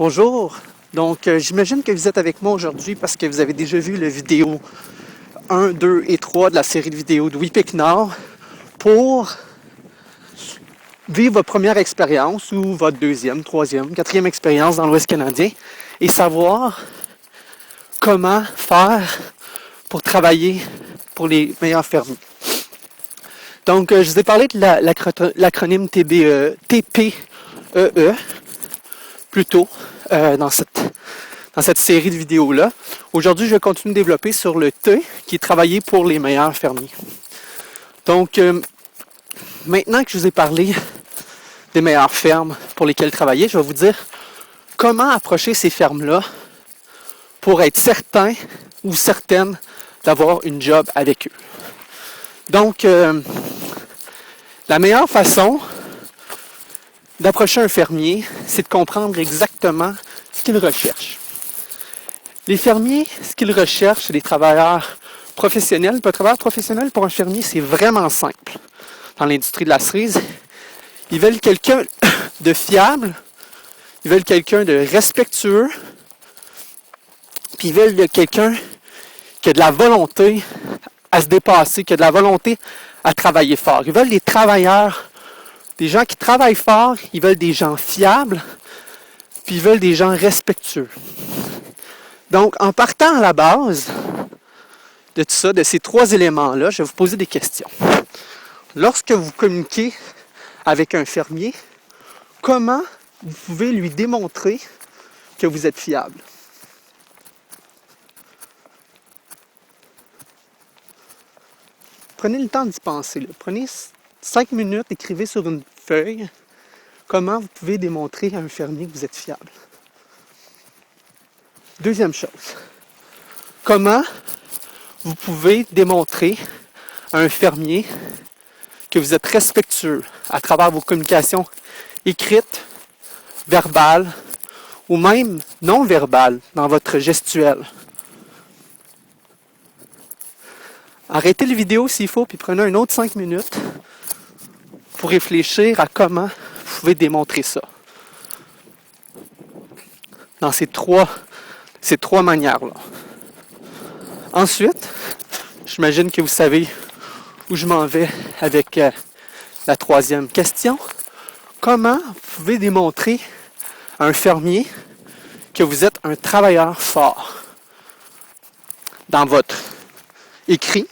Bonjour, donc j'imagine que vous êtes avec moi aujourd'hui parce que vous avez déjà vu la vidéo 1, 2 et 3 de la série de vidéos de WePick Nord pour vivre votre première expérience ou votre deuxième, troisième, quatrième expérience dans l'Ouest canadien et savoir comment faire pour travailler pour les meilleurs fermiers. Donc je vous ai parlé de l'acronyme TPEE plus tôt dans cette série de vidéos-là. Aujourd'hui, je vais continuer de développer sur le T, qui est travailler pour les meilleurs fermiers. Donc, maintenant que je vous ai parlé des meilleures fermes pour lesquelles travailler, je vais vous dire comment approcher ces fermes-là pour être certain ou certaine d'avoir une job avec eux. Donc, la meilleure façon d'approcher un fermier, c'est de comprendre exactement ce qu'il recherche. Les fermiers, ce qu'ils recherchent, c'est des travailleurs professionnels. Un travailleur professionnel pour un fermier, c'est vraiment simple. Dans l'industrie de la cerise, ils veulent quelqu'un de fiable, ils veulent quelqu'un de respectueux, puis ils veulent quelqu'un qui a de la volonté à se dépasser, qui a de la volonté à travailler fort. Ils veulent des travailleurs, des gens qui travaillent fort, ils veulent des gens fiables, puis ils veulent des gens respectueux. Donc, en partant à la base de tout ça, de ces trois éléments-là, je vais vous poser des questions. Lorsque vous communiquez avec un fermier, comment vous pouvez lui démontrer que vous êtes fiable? Prenez le temps d'y penser. Prenez 5 minutes, écrivez sur une feuille comment vous pouvez démontrer à un fermier que vous êtes fiable. Deuxième chose, comment vous pouvez démontrer à un fermier que vous êtes respectueux à travers vos communications écrites, verbales ou même non verbales dans votre gestuelle. Arrêtez la vidéo s'il faut, puis prenez un autre 5 minutes pour réfléchir à comment vous pouvez démontrer ça. Dans ces trois manières-là. Ensuite, j'imagine que vous savez où je m'en vais avec la troisième question. Comment vous pouvez démontrer à un fermier que vous êtes un travailleur fort dans votre écrit,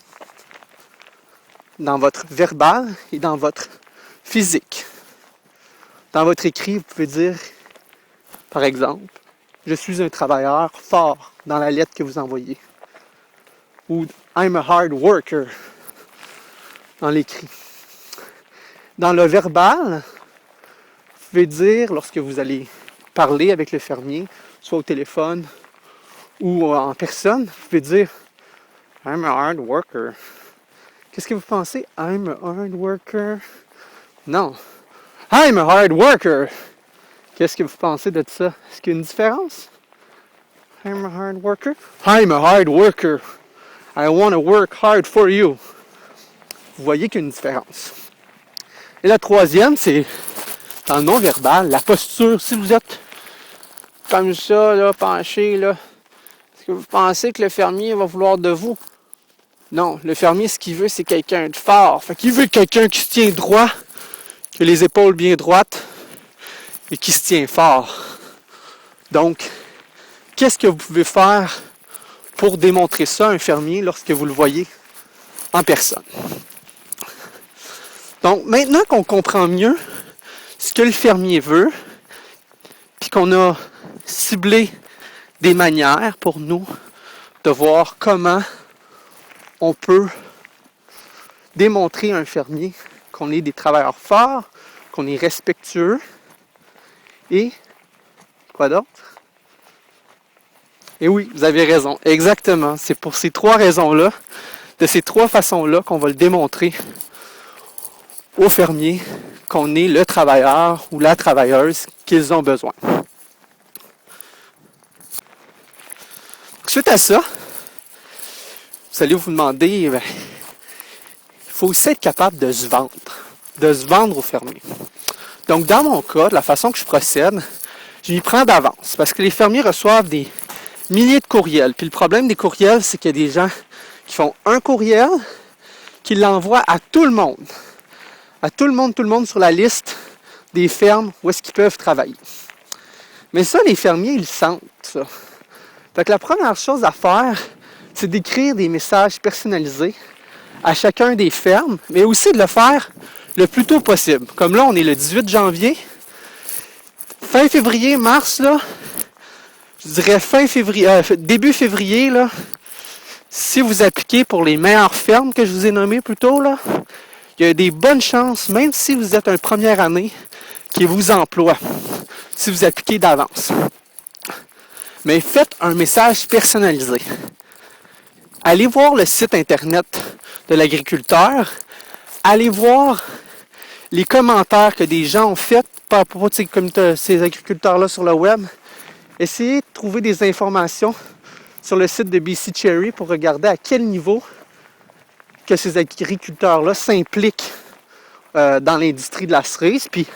dans votre verbal et dans votre physique. Dans votre écrit, vous pouvez dire, par exemple, je suis un travailleur fort dans la lettre que vous envoyez. Ou I'm a hard worker dans l'écrit. Dans le verbal, vous pouvez dire, lorsque vous allez parler avec le fermier, soit au téléphone ou en personne, vous pouvez dire I'm a hard worker. Qu'est-ce que vous pensez? I'm a hard worker? Non. I'm a hard worker. Qu'est-ce que vous pensez de ça? Est-ce qu'il y a une différence? I'm a hard worker. I'm a hard worker. I want to work hard for you. Vous voyez qu'il y a une différence. Et la troisième, c'est dans le non-verbal, la posture. Si vous êtes comme ça, là, penché, là, est-ce que vous pensez que le fermier va vouloir de vous? Non, le fermier, ce qu'il veut, c'est quelqu'un de fort. Fait qu'il veut quelqu'un qui se tient droit, qui a les épaules bien droites et qui se tient fort. Donc, qu'est-ce que vous pouvez faire pour démontrer ça à un fermier lorsque vous le voyez en personne? Donc, maintenant qu'on comprend mieux ce que le fermier veut, puis qu'on a ciblé des manières pour nous de voir comment on peut démontrer à un fermier qu'on est des travailleurs forts, qu'on est respectueux, et quoi d'autre? Et oui, vous avez raison, exactement. C'est pour ces trois raisons-là, de ces trois façons-là qu'on va le démontrer aux fermiers qu'on est le travailleur ou la travailleuse qu'ils ont besoin. Suite à ça, vous allez vous demander, il faut aussi être capable de se vendre aux fermiers. Donc, dans mon cas, de la façon que je procède, je m'y prends d'avance parce que les fermiers reçoivent des milliers de courriels. Puis le problème des courriels, c'est qu'il y a des gens qui font un courriel, qui l'envoient à tout le monde. À tout le monde sur la liste des fermes où est-ce qu'ils peuvent travailler. Mais ça, les fermiers, ils le sentent, ça. Fait que la première chose à faire, c'est d'écrire des messages personnalisés à chacun des fermes, mais aussi de le faire le plus tôt possible. Comme là, on est le 18 janvier. Fin février, mars, là, je dirais début février, là, si vous appliquez pour les meilleures fermes que je vous ai nommées plus tôt, là, il y a des bonnes chances, même si vous êtes une première année, qu'ils vous emploient, si vous appliquez d'avance. Mais faites un message personnalisé. Allez voir le site internet de l'agriculteur. Allez voir les commentaires que des gens ont faits par rapport à ces agriculteurs-là sur le web. Essayez de trouver des informations sur le site de BC Cherry pour regarder à quel niveau que ces agriculteurs-là s'impliquent dans l'industrie de la cerise, puis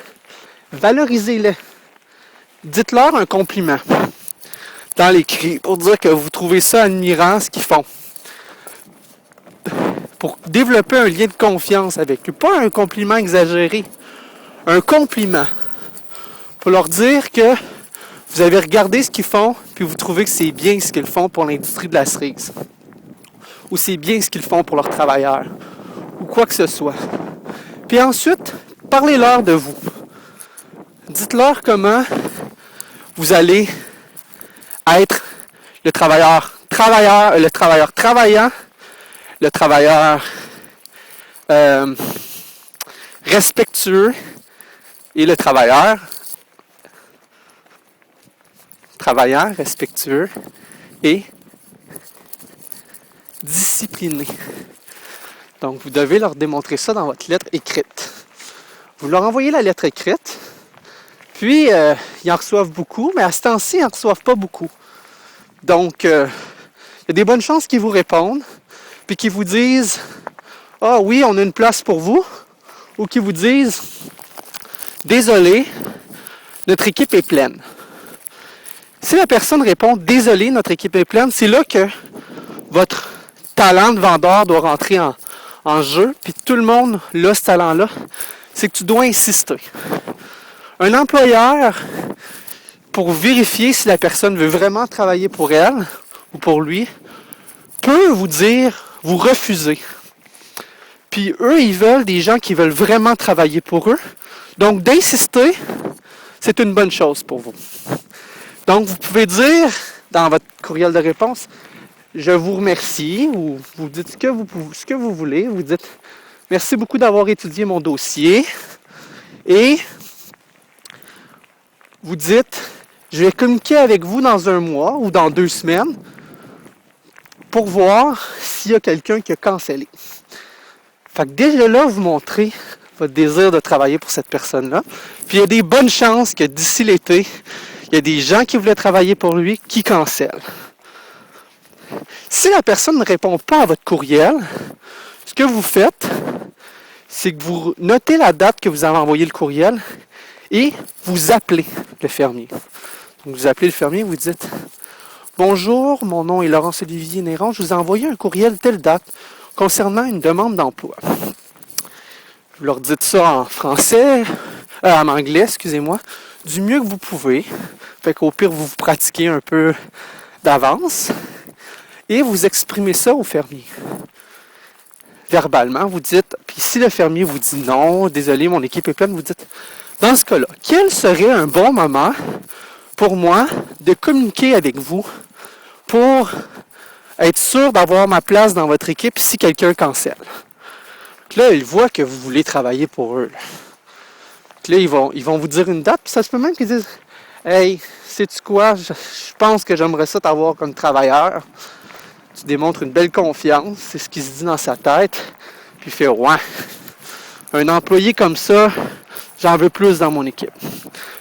valorisez-les. Dites-leur un compliment dans l'écrit pour dire que vous trouvez ça admirant ce qu'ils font. Pour développer un lien de confiance avec eux. Pas un compliment exagéré, un compliment. Pour leur dire que vous avez regardé ce qu'ils font, puis vous trouvez que c'est bien ce qu'ils font pour l'industrie de la cerise. Ou c'est bien ce qu'ils font pour leurs travailleurs. Ou quoi que ce soit. Puis ensuite, parlez-leur de vous. Dites-leur comment vous allez être le travailleur travaillant, le travailleur respectueux et le travaillant, respectueux et discipliné. Donc, vous devez leur démontrer ça dans votre lettre écrite. Vous leur envoyez la lettre écrite, puis ils en reçoivent beaucoup, mais à ce temps-ci, ils n'en reçoivent pas beaucoup. Donc, il y a des bonnes chances qu'ils vous répondent, puis qu'ils vous disent « Ah oui, on a une place pour vous », ou qu'ils vous disent « Désolé, notre équipe est pleine ». Si la personne répond « Désolé, notre équipe est pleine », c'est là que votre talent de vendeur doit rentrer en jeu, puis tout le monde a ce talent-là, c'est que tu dois insister. Un employeur, pour vérifier si la personne veut vraiment travailler pour elle ou pour lui, peut vous dire, vous refuser. Puis eux, ils veulent des gens qui veulent vraiment travailler pour eux. Donc d'insister, c'est une bonne chose pour vous. Donc vous pouvez dire dans votre courriel de réponse, je vous remercie, ou vous dites ce que vous voulez. Vous dites merci beaucoup d'avoir étudié mon dossier. Et vous dites, je vais communiquer avec vous dans 1 mois ou dans 2 semaines pour voir s'il y a quelqu'un qui a cancellé. Fait que déjà là, vous montrez votre désir de travailler pour cette personne-là. Puis il y a des bonnes chances que d'ici l'été, il y a des gens qui voulaient travailler pour lui qui cancellent. Si la personne ne répond pas à votre courriel, ce que vous faites, c'est que vous notez la date que vous avez envoyé le courriel et vous appelez le fermier. Donc vous appelez le fermier, vous dites « Bonjour, mon nom est Laurence-Olivier Néron, je vous ai envoyé un courriel telle date concernant une demande d'emploi. » Vous leur dites ça en français, en anglais, excusez-moi, du mieux que vous pouvez. Fait qu'au pire, vous pratiquez un peu d'avance et vous exprimez ça au fermier. Verbalement, vous dites, puis si le fermier vous dit non, désolé, mon équipe est pleine, vous dites, dans ce cas-là, quel serait un bon moment pour moi de communiquer avec vous pour être sûr d'avoir ma place dans votre équipe si quelqu'un cancelle. Là, ils voient que vous voulez travailler pour eux. Là, ils vont vous dire une date, puis ça se peut même qu'ils disent « Hey, sais-tu quoi, je pense que j'aimerais ça t'avoir comme travailleur. » Tu démontres une belle confiance, c'est ce qui se dit dans sa tête. Puis il fait « Ouais, un employé comme ça, j'en veux plus dans mon équipe.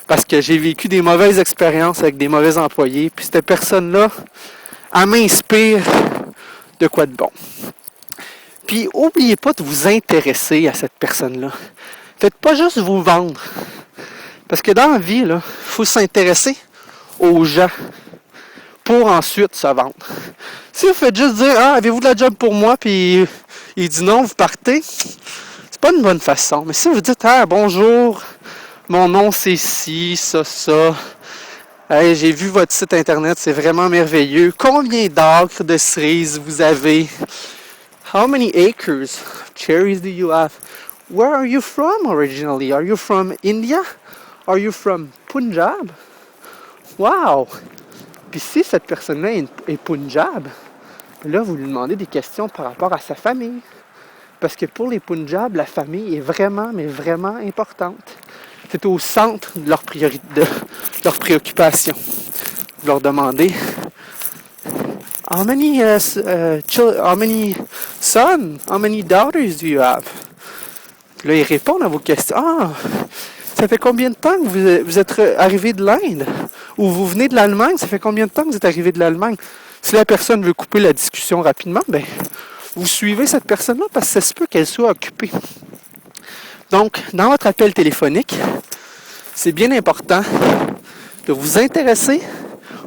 Parce que j'ai vécu des mauvaises expériences avec des mauvais employés, puis cette personne-là, elle m'inspire de quoi de bon. » Puis, n'oubliez pas de vous intéresser à cette personne-là. Faites pas juste vous vendre. Parce que dans la vie, il faut s'intéresser aux gens pour ensuite se vendre. Si vous faites juste dire « Ah, avez-vous de la job pour moi? » Puis il dit non, vous partez, c'est pas une bonne façon. Mais si vous dites « Ah, bonjour, mon nom c'est ci, ça, ça. Hey, j'ai vu votre site internet, c'est vraiment merveilleux. Combien d'acres de cerises vous avez? How many acres of cherries do you have? Where are you from originally? Are you from India? Are you from Punjab? Wow! Puis si cette personne-là est Punjab, là, vous lui demandez des questions par rapport à sa famille. Parce que pour les Punjab, la famille est vraiment, mais vraiment importante. C'est au centre de leur priorité, de leur préoccupation. Vous leur demandez how many sons, how many daughters do you have? Puis là, ils répondent à vos questions. Ah, ça fait combien de temps que vous êtes arrivé de l'Inde? Ou vous venez de l'Allemagne? Ça fait combien de temps que vous êtes arrivé de l'Allemagne? Si la personne veut couper la discussion rapidement, ben, vous suivez cette personne-là parce que ça se peut qu'elle soit occupée. Donc, dans votre appel téléphonique, c'est bien important de vous intéresser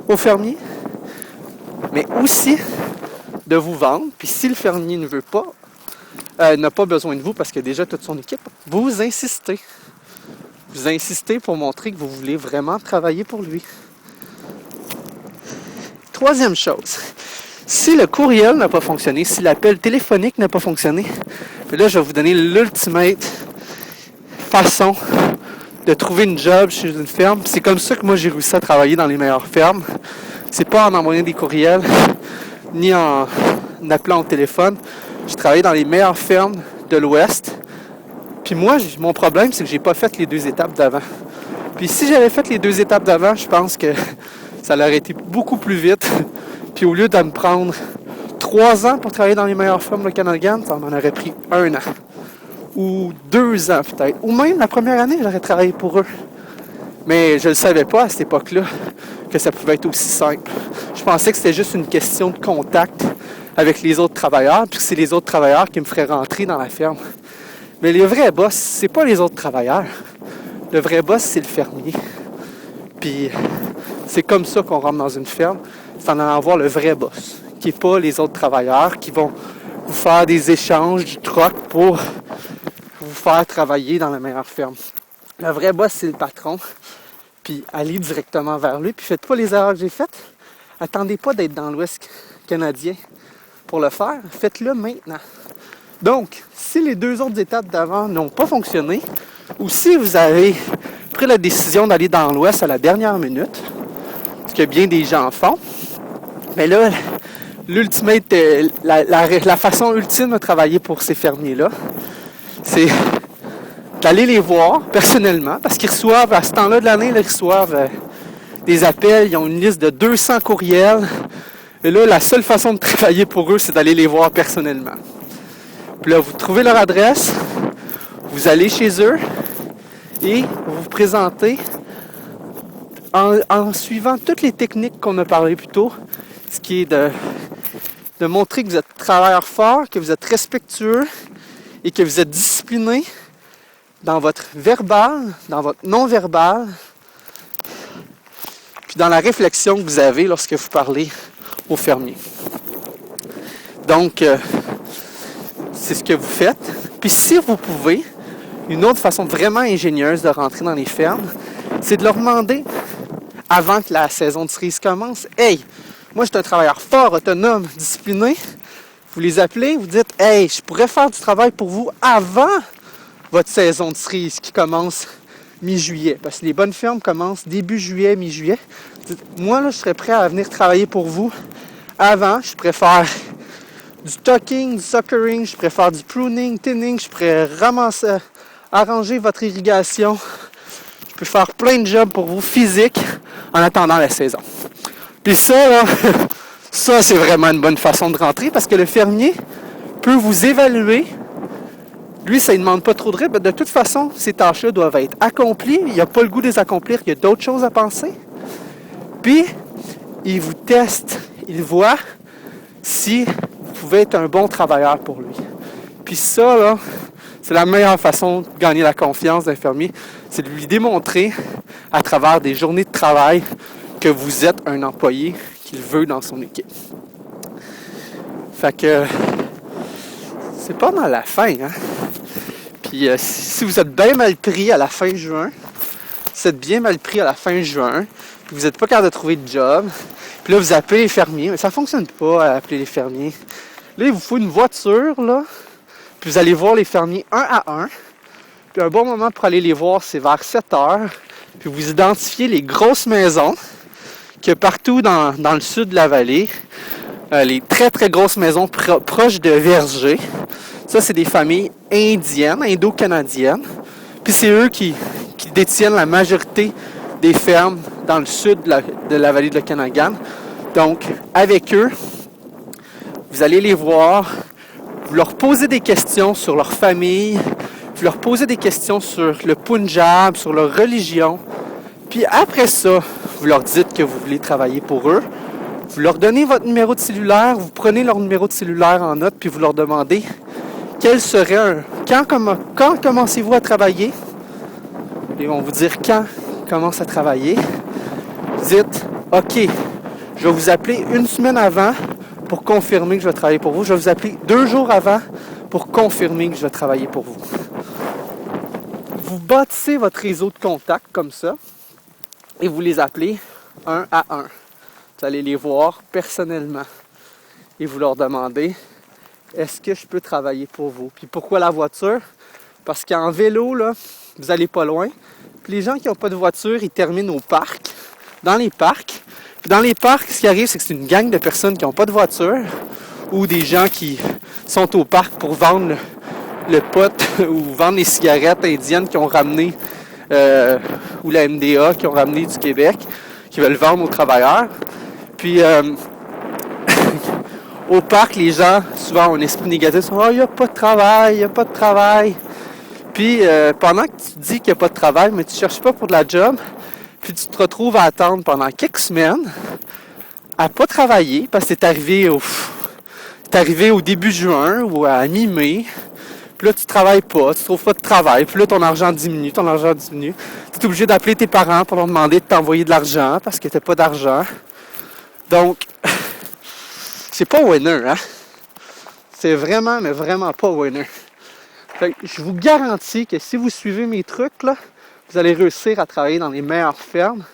au fermier, mais aussi de vous vendre. Puis si le fermier ne veut pas, n'a pas besoin de vous parce qu'il a déjà toute son équipe, vous insistez. Vous insistez pour montrer que vous voulez vraiment travailler pour lui. Troisième chose, si le courriel n'a pas fonctionné, si l'appel téléphonique n'a pas fonctionné, puis là, je vais vous donner l'ultimate façon de trouver une job chez une ferme. C'est comme ça que moi, j'ai réussi à travailler dans les meilleures fermes. C'est pas en envoyant des courriels, ni en appelant au téléphone. J'ai travaillé dans les meilleures fermes de l'Ouest. Puis moi, mon problème, c'est que j'ai pas fait les 2 étapes d'avant. Puis si j'avais fait les 2 étapes d'avant, je pense que ça aurait été beaucoup plus vite. Puis au lieu de me prendre 3 ans pour travailler dans les meilleures fermes de Canadian, ça m'en aurait pris 1 an. Ou 2 ans peut-être. Ou même la première année, j'aurais travaillé pour eux. Mais je ne le savais pas à cette époque-là que ça pouvait être aussi simple. Je pensais que c'était juste une question de contact avec les autres travailleurs, puis que c'est les autres travailleurs qui me feraient rentrer dans la ferme. Mais le vrai boss, c'est pas les autres travailleurs. Le vrai boss, c'est le fermier. Puis c'est comme ça qu'on rentre dans une ferme, c'est en allant voir le vrai boss, qui n'est pas les autres travailleurs qui vont vous faire des échanges, du troc pour vous faire travailler dans la meilleure ferme. Le vrai boss, c'est le patron. Puis allez directement vers lui. Puis faites pas les erreurs que j'ai faites. Attendez pas d'être dans l'Ouest canadien pour le faire. Faites-le maintenant. Donc, si les 2 autres étapes d'avant n'ont pas fonctionné, ou si vous avez pris la décision d'aller dans l'Ouest à la dernière minute, ce que bien des gens font, mais là, l'ultimate, la façon ultime de travailler pour ces fermiers-là, c'est d'aller les voir personnellement, parce qu'ils reçoivent, à ce temps-là de l'année, ils reçoivent des appels, ils ont une liste de 200 courriels, et là, la seule façon de travailler pour eux, c'est d'aller les voir personnellement. Puis là, vous trouvez leur adresse, vous allez chez eux, et vous vous présentez en suivant toutes les techniques qu'on a parlé plus tôt, ce qui est de montrer que vous êtes travailleur fort, que vous êtes respectueux et que vous êtes discipliné dans votre verbal, dans votre non-verbal, puis dans la réflexion que vous avez lorsque vous parlez aux fermiers. Donc, c'est ce que vous faites. Puis si vous pouvez, une autre façon vraiment ingénieuse de rentrer dans les fermes, c'est de leur demander, avant que la saison de cerises commence, « Hey, moi je suis un travailleur fort, autonome, discipliné. » Vous les appelez, vous dites, « Hey, je pourrais faire du travail pour vous avant votre saison de cerises qui commence mi-juillet. » Parce que les bonnes fermes commencent début juillet, mi-juillet. Vous dites, « Moi, là, je serais prêt à venir travailler pour vous avant. Je préfère du tucking, du suckering, je préfère du pruning, thinning, je pourrais ramasser, arranger votre irrigation. Je peux faire plein de jobs pour vous physiques en attendant la saison. » Puis ça, là, ça, c'est vraiment une bonne façon de rentrer parce que le fermier peut vous évaluer. Lui, ça ne demande pas trop de rythme. De toute façon, ces tâches-là doivent être accomplies. Il n'a pas le goût de les accomplir. Il y a d'autres choses à penser. Puis, il vous teste. Il voit si vous pouvez être un bon travailleur pour lui. Puis ça, là, c'est la meilleure façon de gagner la confiance d'un fermier. c'est de lui démontrer à travers des journées de travail que vous êtes un employé qu'il veut dans son équipe. Fait que c'est pas mal la fin, hein? Puis si vous êtes bien mal pris à la fin juin, si vous êtes bien mal pris à la fin juin, puis vous n'êtes pas capable de trouver de job, puis là vous appelez les fermiers, mais ça fonctionne pas à appeler les fermiers. Là, il vous faut une voiture, là, puis vous allez voir les fermiers un à un. Puis un bon moment pour aller les voir, c'est vers 7 heures. Puis vous identifiez les grosses maisons qu'il y a partout dans le sud de la vallée. Les très très grosses maisons proches de vergers. Ça, c'est des familles indiennes, indo-canadiennes. Puis c'est eux qui détiennent la majorité des fermes dans le sud de la vallée de l'Okanagan. Donc, avec eux, vous allez les voir, vous leur posez des questions sur leur famille, vous leur posez des questions sur le Punjab, sur leur religion. Puis après ça, vous leur dites que vous voulez travailler pour eux. Vous leur donnez votre numéro de cellulaire, vous prenez leur numéro de cellulaire en note, puis vous leur demandez quel serait quand commencez-vous à travailler? Ils vont vous dire quand ils commencent à travailler. Vous dites, OK, je vais vous appeler une semaine avant pour confirmer que je vais travailler pour vous. Je vais vous appeler 2 jours avant pour confirmer que je vais travailler pour vous. Vous bâtissez votre réseau de contacts comme ça et vous les appelez un à un. Vous allez les voir personnellement et vous leur demandez « Est-ce que je peux travailler pour vous? » Puis pourquoi la voiture? Parce qu'en vélo, là, vous n'allez pas loin. Puis les gens qui n'ont pas de voiture, ils terminent au parc, dans les parcs. Puis dans les parcs, ce qui arrive, c'est que c'est une gang de personnes qui n'ont pas de voiture ou des gens qui sont au parc pour vendre le pot ou vendre les cigarettes indiennes qu'ils ont ramenées ou la MDA qui ont ramené du Québec, qui veulent vendre aux travailleurs. Puis au parc, les gens souvent ont un esprit négatif, « Ah, il n'y a pas de travail, il n'y a pas de travail. » Puis pendant que tu dis qu'il n'y a pas de travail, mais tu ne cherches pas pour de la job, puis tu te retrouves à attendre pendant quelques semaines à pas travailler parce que t'es arrivé au début juin ou à mi-mai. Puis là, tu travailles pas, tu trouves pas de travail. Puis là, ton argent diminue. Tu es obligé d'appeler tes parents pour leur demander de t'envoyer de l'argent parce que t'as pas d'argent. Donc, c'est pas winner, hein? C'est vraiment, mais vraiment pas winner. Fait que je vous garantis que si vous suivez mes trucs, là, vous allez réussir à travailler dans les meilleures fermes.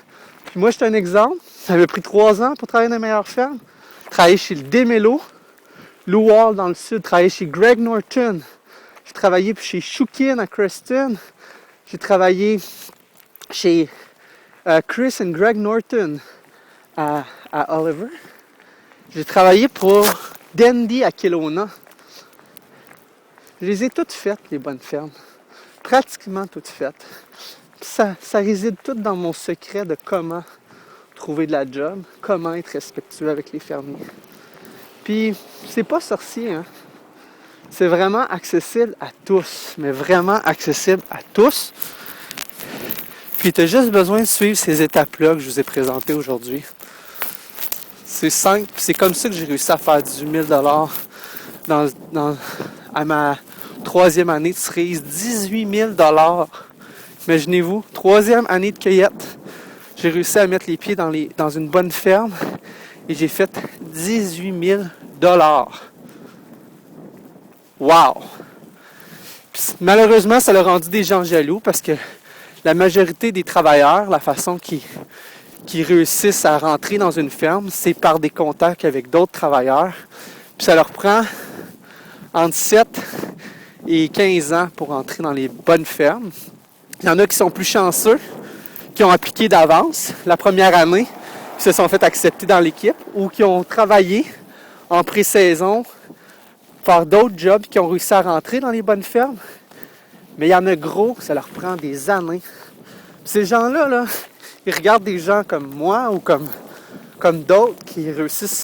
Puis moi, je suis un exemple. Ça m'a pris 3 ans pour travailler dans les meilleures fermes. Travailler chez le Demelo, Lowell dans le sud, travailler chez Greg Norton. J'ai travaillé chez Shukin à Creston. J'ai travaillé chez Chris et Greg Norton à Oliver. J'ai travaillé pour Dendy à Kelowna. Je les ai toutes faites, les bonnes fermes. Pratiquement toutes faites. Ça réside tout dans mon secret de comment trouver de la job, comment être respectueux avec les fermiers. Puis, c'est pas sorcier, hein? C'est vraiment accessible à tous, mais vraiment accessible à tous. Puis, tu as juste besoin de suivre ces étapes-là que je vous ai présentées aujourd'hui. C'est simple, c'est comme ça que j'ai réussi à faire 18 000 $ à ma 3e année de cerise. 18 000 $. Imaginez-vous, 3e année de cueillette, j'ai réussi à mettre les pieds dans une bonne ferme et j'ai fait 18 000 $. Wow! Puis, malheureusement, ça a rendu des gens jaloux parce que la majorité des travailleurs, la façon qu'ils réussissent à rentrer dans une ferme, c'est par des contacts avec d'autres travailleurs. Puis ça leur prend entre 7 et 15 ans pour entrer dans les bonnes fermes. Il y en a qui sont plus chanceux, qui ont appliqué d'avance la première année, qui se sont fait accepter dans l'équipe ou qui ont travaillé en pré-saison, faire d'autres jobs, qui ont réussi à rentrer dans les bonnes fermes. Mais il y en a gros, ça leur prend des années. Puis ces gens-là, ils regardent des gens comme moi ou comme d'autres qui réussissent